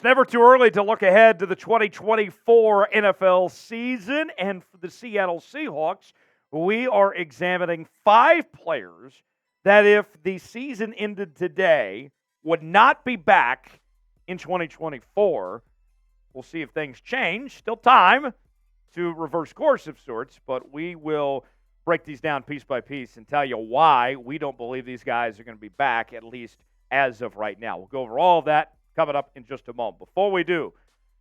never too early to look ahead to the 2024 NFL season. And for the Seattle Seahawks, we are examining 5 players that, if the season ended today, would not be back in 2024. We'll see if things change. Still time to reverse course of sorts, but we will break these down piece by piece and tell you why we don't believe these guys are going to be back, at least as of right now. We'll go over all of that coming up in just a moment. Before we do,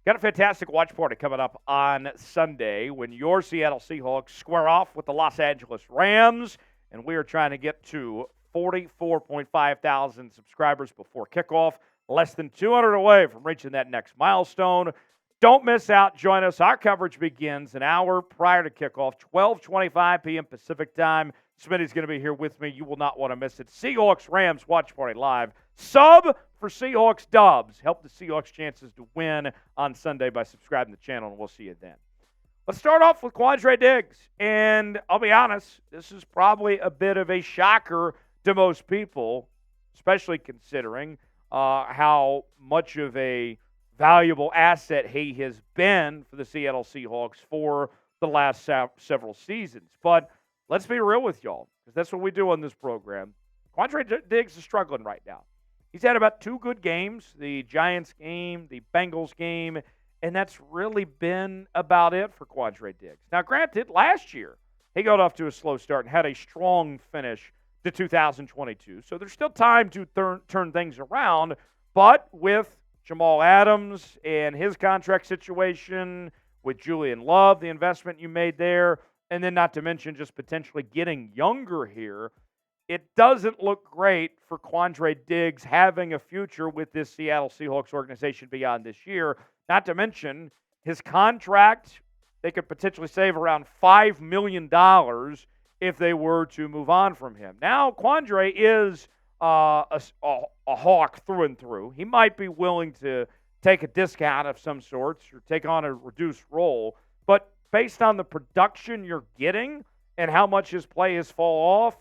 got a fantastic watch party coming up on Sunday when your Seattle Seahawks square off with the Los Angeles Rams, and we are trying to get to 44.5 thousand subscribers before kickoff. Less than 200 away from reaching that next milestone. Don't miss out. Join us. Our coverage begins an hour prior to kickoff, 12:25 p.m. Pacific time. Smitty's going to be here with me. You will not want to miss it. Seahawks-Rams Watch Party Live. Sub for Seahawks Dubs. Help the Seahawks' chances to win on Sunday by subscribing to the channel, and we'll see you then. Let's start off with Quandre Diggs. And I'll be honest, this is probably a bit of a shocker to most people, especially considering how much of a valuable asset he has been for the Seattle Seahawks for the last several seasons. But let's be real with y'all, because that's what we do on this program. Quandre Diggs is struggling right now. He's had about 2 good games, the Giants game, the Bengals game, and that's really been about it for Quandre Diggs. Now, granted, last year he got off to a slow start and had a strong finish to 2022, so there's still time to turn things around, but with Jamal Adams and his contract situation, with Julian Love, the investment you made there, and then not to mention just potentially getting younger here, it doesn't look great for Quandre Diggs having a future with this Seattle Seahawks organization beyond this year. Not to mention his contract, they could potentially save around $5 million if they were to move on from him. Now, Quandre is a hawk through and through. He might be willing to take a discount of some sorts or take on a reduced role, but based on the production you're getting and how much his play has fallen off,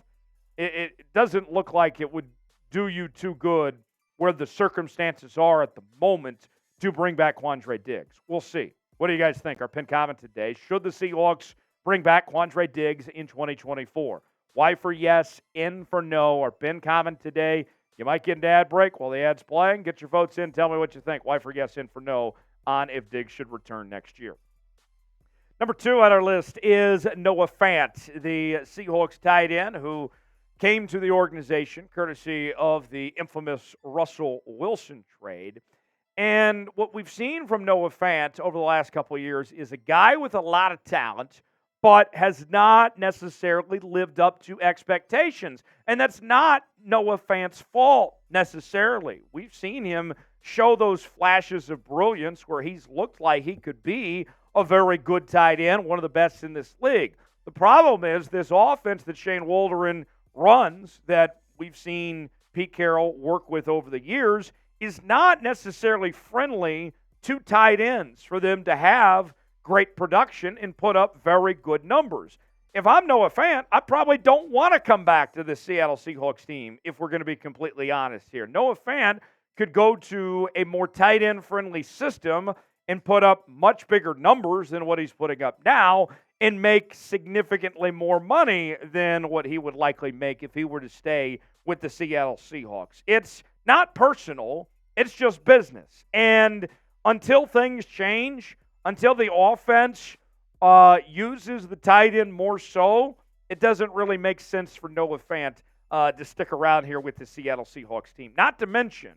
it doesn't look like it would do you too good where the circumstances are at the moment to bring back Quandre Diggs. We'll see. What do you guys think? Our pinned comment today: should the Seahawks bring back Quandre Diggs in 2024? Y for yes, N for no. Our pinned comment today. You might get an ad break while the ad's playing. Get your votes in. Tell me what you think. Y for yes, N for no on if Diggs should return next year. Number 2 on our list is Noah Fant, the Seahawks tight end who came to the organization courtesy of the infamous Russell Wilson trade. And what we've seen from Noah Fant over the last couple of years is a guy with a lot of talent, but has not necessarily lived up to expectations. And that's not Noah Fant's fault necessarily. We've seen him show those flashes of brilliance where he's looked like he could be a very good tight end, one of the best in this league. The problem is this offense that Shane Waldron runs, that we've seen Pete Carroll work with over the years, is not necessarily friendly to tight ends for them to have great production and put up very good numbers. If I'm Noah Fant, I probably don't want to come back to the Seattle Seahawks team, if we're going to be completely honest here. Noah Fant could go to a more tight end friendly system and put up much bigger numbers than what he's putting up now and make significantly more money than what he would likely make if he were to stay with the Seattle Seahawks. It's not personal, it's just business. And until things change, until the offense uses the tight end more so, it doesn't really make sense for Noah Fant to stick around here with the Seattle Seahawks team. Not to mention,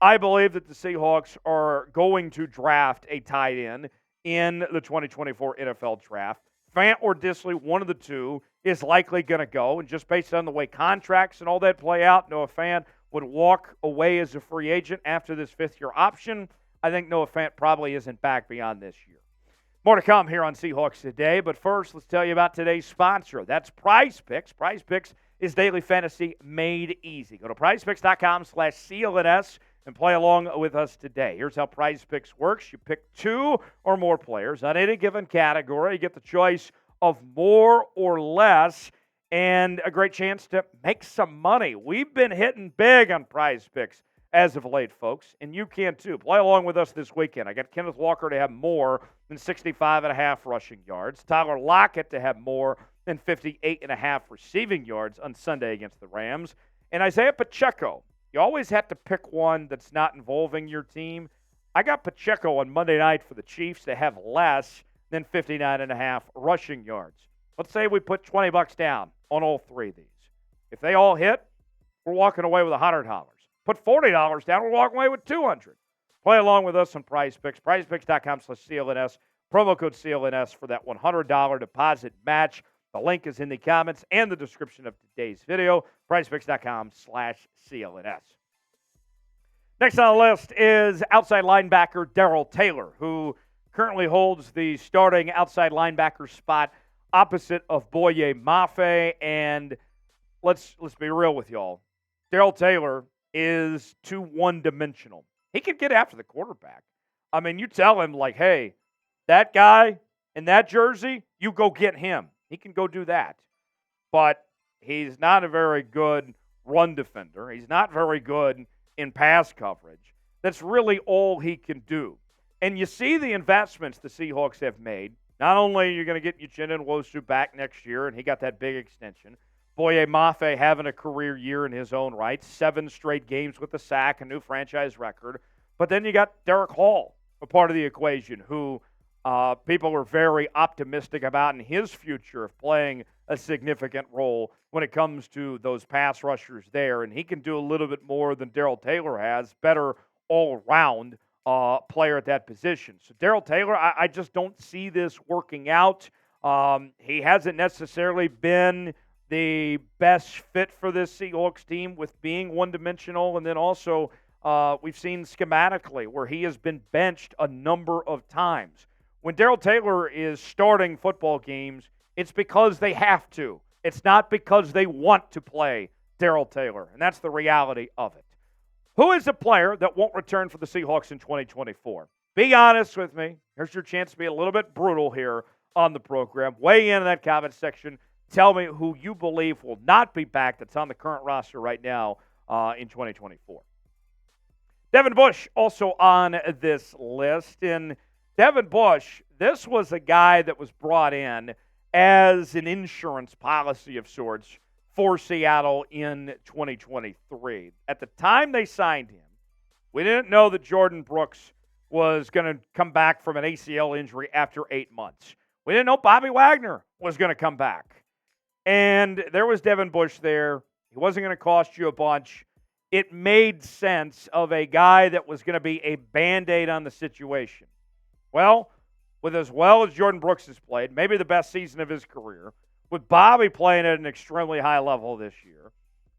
I believe that the Seahawks are going to draft a tight end in the 2024 NFL draft. Fant or Disley, one of the two, is likely going to go. And just based on the way contracts and all that play out, Noah Fant would walk away as a free agent after this 5th-year option. I think Noah Fant probably isn't back beyond this year. More to come here on Seahawks Today, but first, let's tell you about today's sponsor. That's Prize Picks. Prize Picks is daily fantasy made easy. Go to prizepicks.com/CLNS and play along with us today. Here's how Prize Picks works. You pick 2 or more players on any given category. You get the choice of more or less and a great chance to make some money. We've been hitting big on Prize Picks as of late, folks, and you can too. Play along with us this weekend. I got Kenneth Walker to have more than 65.5 rushing yards, Tyler Lockett to have more than 58.5 receiving yards on Sunday against the Rams, and Isaiah Pacheco. You always have to pick one that's not involving your team. I got Pacheco on Monday night for the Chiefs to have less than 59.5 rushing yards. Let's say we put $20 down on all three of these. If they all hit, we're walking away with $100. Put $40 down, we're walking away with $200. Play along with us on Prize Picks. PrizePicks.com/CLNS. Promo code CLNS for that $100 deposit match. The link is in the comments and the description of today's video. PrizePicks.com/CLNS. Next on the list is outside linebacker Darrell Taylor, who currently holds the starting outside linebacker spot opposite of Boye Mafe. And let's be real with y'all. Darrell Taylor is too one-dimensional. He can get after the quarterback. I mean, you tell him, like, hey, that guy in that jersey, you go get him. He can go do that. But he's not a very good run defender. He's not very good in pass coverage. That's really all he can do. And you see the investments the Seahawks have made. Not only are you going to get Uchenna Nwosu back next year, and he got that big extension, Boye Mafe having a career year in his own right, 7 straight games with a sack, a new franchise record. But then you got Derek Hall, a part of the equation, who people are very optimistic about in his future of playing a significant role when it comes to those pass rushers there. And he can do a little bit more than Darrell Taylor has, better all-around player at that position. So Darrell Taylor, I just don't see this working out. He hasn't necessarily been the best fit for this Seahawks team with being one-dimensional, and then also we've seen schematically where he has been benched a number of times. When Darrell Taylor is starting football games, it's because they have to. It's not because they want to play Darrell Taylor, and that's the reality of it. Who is a player that won't return for the Seahawks in 2024? Be honest with me. Here's your chance to be a little bit brutal here on the program. Weigh in that comment section. Tell me who you believe will not be back that's on the current roster right now in 2024. Devin Bush also on this list. And Devin Bush, this was a guy that was brought in as an insurance policy of sorts for Seattle in 2023. At the time they signed him, we didn't know that Jordan Brooks was going to come back from an ACL injury after 8 months. We didn't know Bobby Wagner was going to come back. And there was Devin Bush there. He wasn't going to cost you a bunch. It made sense of a guy that was going to be a Band-Aid on the situation. Well as Jordan Brooks has played, maybe the best season of his career, with Bobby playing at an extremely high level this year,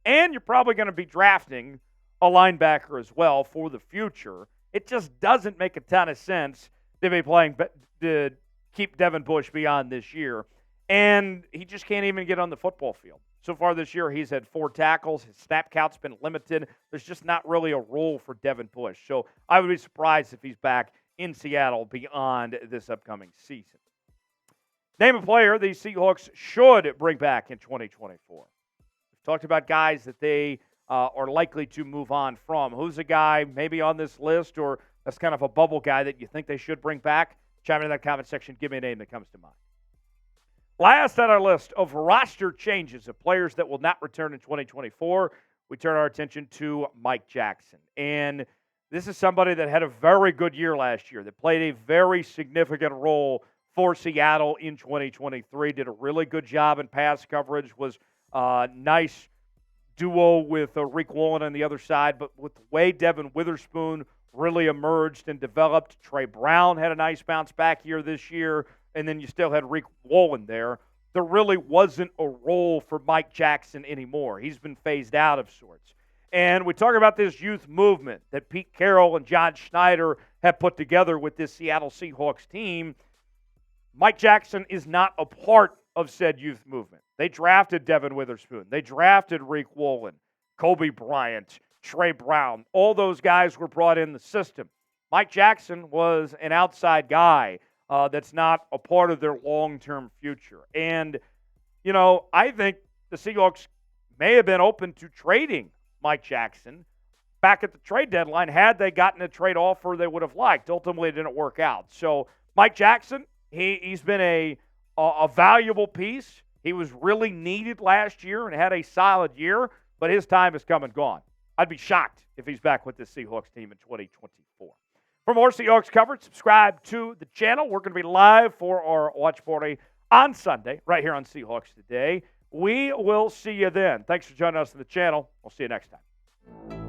and you're probably going to be drafting a linebacker as well for the future, it just doesn't make a ton of sense to be playing to keep Devin Bush beyond this year. And he just can't even get on the football field. So far this year, he's had 4 tackles. His snap count's been limited. There's just not really a role for Devin Bush. So I would be surprised if he's back in Seattle beyond this upcoming season. Name a player the Seahawks should bring back in 2024. We've talked about guys that they are likely to move on from. Who's a guy maybe on this list or that's kind of a bubble guy that you think they should bring back? Chime in that comment section. Give me a name that comes to mind. Last on our list of roster changes of players that will not return in 2024, we turn our attention to Mike Jackson. And this is somebody that had a very good year last year, that played a very significant role for Seattle in 2023, did a really good job in pass coverage, was a nice duo with Rick Wallen on the other side, but with the way Devin Witherspoon really emerged and developed, Trey Brown had a nice bounce back year this year, and then you still had Rick Wallen there. There really wasn't a role for Mike Jackson anymore. He's been phased out of sorts. And we talk about this youth movement that Pete Carroll and John Schneider have put together with this Seattle Seahawks team. Mike Jackson is not a part of said youth movement. They drafted Devin Witherspoon. They drafted Rick Wallen, Kobe Bryant, Trey Brown. All those guys were brought in the system. Mike Jackson was an outside guy that's not a part of their long-term future. And, you know, I think the Seahawks may have been open to trading Mike Jackson back at the trade deadline. Had they gotten a trade offer they would have liked, ultimately it didn't work out. So Mike Jackson, he's been a valuable piece. He was really needed last year and had a solid year, but his time has come and gone. I'd be shocked if he's back with this Seahawks team in 2024. For more Seahawks coverage, subscribe to the channel. We're going to be live for our watch party on Sunday right here on Seahawks Today. We will see you then. Thanks for joining us on the channel. We'll see you next time.